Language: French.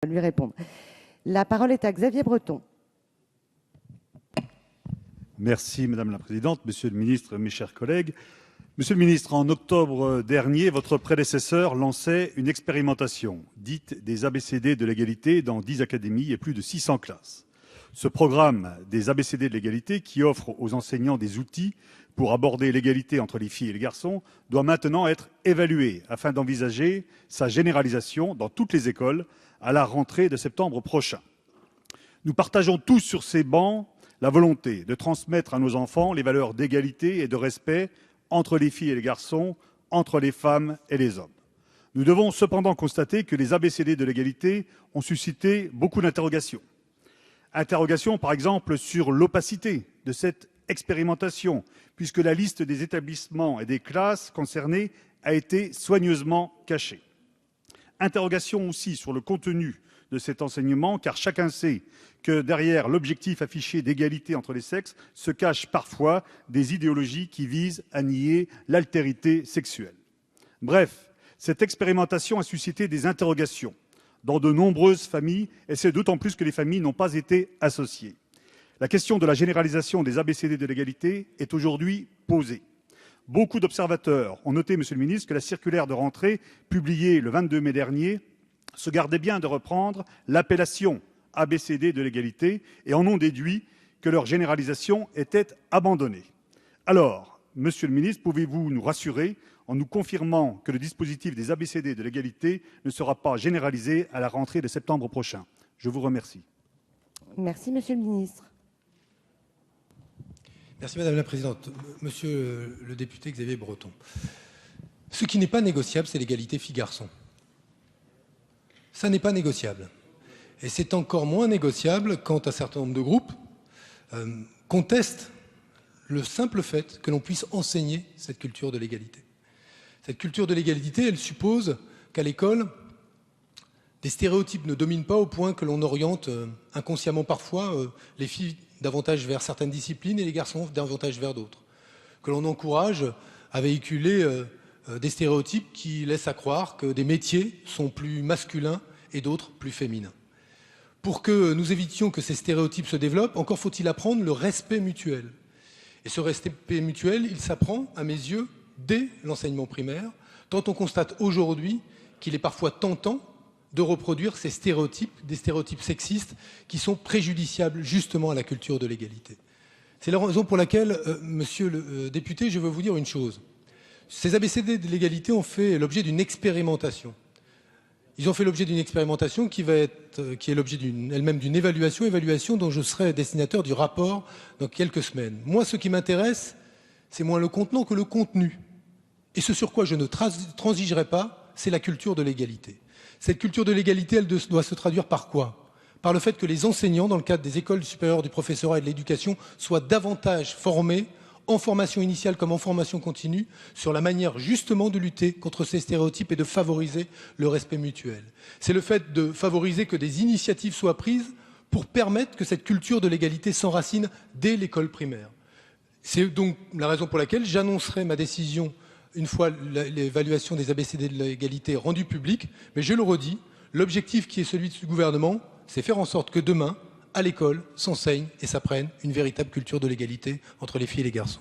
lui répondre. La parole est à Xavier Breton. Merci Madame la Présidente, Monsieur le Ministre, mes chers collègues. Monsieur le Ministre, en octobre dernier, votre prédécesseur lançait une expérimentation dite des ABCD de l'égalité dans 10 académies et plus de 600 classes. Ce programme des ABCD de l'égalité, qui offre aux enseignants des outils pour aborder l'égalité entre les filles et les garçons, doit maintenant être évalué afin d'envisager sa généralisation dans toutes les écoles à la rentrée de septembre prochain. Nous partageons tous sur ces bancs la volonté de transmettre à nos enfants les valeurs d'égalité et de respect entre les filles et les garçons, entre les femmes et les hommes. Nous devons cependant constater que les ABCD de l'égalité ont suscité beaucoup d'interrogations. Interrogations, par exemple, sur l'opacité de cette expérimentation, puisque la liste des établissements et des classes concernées a été soigneusement cachée. Interrogations aussi sur le contenu de cet enseignement, car chacun sait que derrière l'objectif affiché d'égalité entre les sexes se cachent parfois des idéologies qui visent à nier l'altérité sexuelle. Bref, cette expérimentation a suscité des interrogations dans de nombreuses familles, et c'est d'autant plus que les familles n'ont pas été associées. La question de la généralisation des ABCD de l'égalité est aujourd'hui posée. Beaucoup d'observateurs ont noté, Monsieur le Ministre, que la circulaire de rentrée publiée le 22 mai dernier se gardait bien de reprendre l'appellation ABCD de l'égalité et en ont déduit que leur généralisation était abandonnée. Alors, Monsieur le Ministre, pouvez-vous nous rassurer en nous confirmant que le dispositif des ABCD de l'égalité ne sera pas généralisé à la rentrée de septembre prochain? Je vous remercie. Merci, Monsieur le Ministre. Merci Madame la Présidente. Monsieur le député Xavier Breton, ce qui n'est pas négociable, c'est l'égalité filles-garçons. Ça n'est pas négociable. Et c'est encore moins négociable quand un certain nombre de groupes contestent le simple fait que l'on puisse enseigner cette culture de l'égalité. Cette culture de l'égalité, elle suppose qu'à l'école, des stéréotypes ne dominent pas au point que l'on oriente inconsciemment parfois les filles davantage vers certaines disciplines et les garçons davantage vers d'autres. Que l'on encourage à véhiculer des stéréotypes qui laissent à croire que des métiers sont plus masculins et d'autres plus féminins. Pour que nous évitions que ces stéréotypes se développent, encore faut-il apprendre le respect mutuel. Et ce respect mutuel, il s'apprend, à mes yeux, dès l'enseignement primaire, tant on constate aujourd'hui qu'il est parfois tentant de reproduire ces stéréotypes, des stéréotypes sexistes qui sont préjudiciables justement à la culture de l'égalité. C'est la raison pour laquelle, monsieur le député, je veux vous dire une chose. Ces ABCD de l'égalité ont fait l'objet d'une expérimentation. Ils ont fait l'objet d'une expérimentation qui est l'objet elle-même d'une évaluation dont je serai destinataire du rapport dans quelques semaines. Moi, ce qui m'intéresse, c'est moins le contenant que le contenu. Et ce sur quoi je ne transigerai pas, c'est la culture de l'égalité. Cette culture de l'égalité, elle doit se traduire par quoi? Par le fait que les enseignants, dans le cadre des écoles supérieures du professorat et de l'éducation, soient davantage formés, en formation initiale comme en formation continue, sur la manière justement de lutter contre ces stéréotypes et de favoriser le respect mutuel. C'est le fait de favoriser que des initiatives soient prises pour permettre que cette culture de l'égalité s'enracine dès l'école primaire. C'est donc la raison pour laquelle j'annoncerai ma décision une fois l'évaluation des ABCD de l'égalité rendue publique. Mais je le redis, l'objectif qui est celui du gouvernement, c'est faire en sorte que demain, à l'école, s'enseigne et s'apprenne une véritable culture de l'égalité entre les filles et les garçons.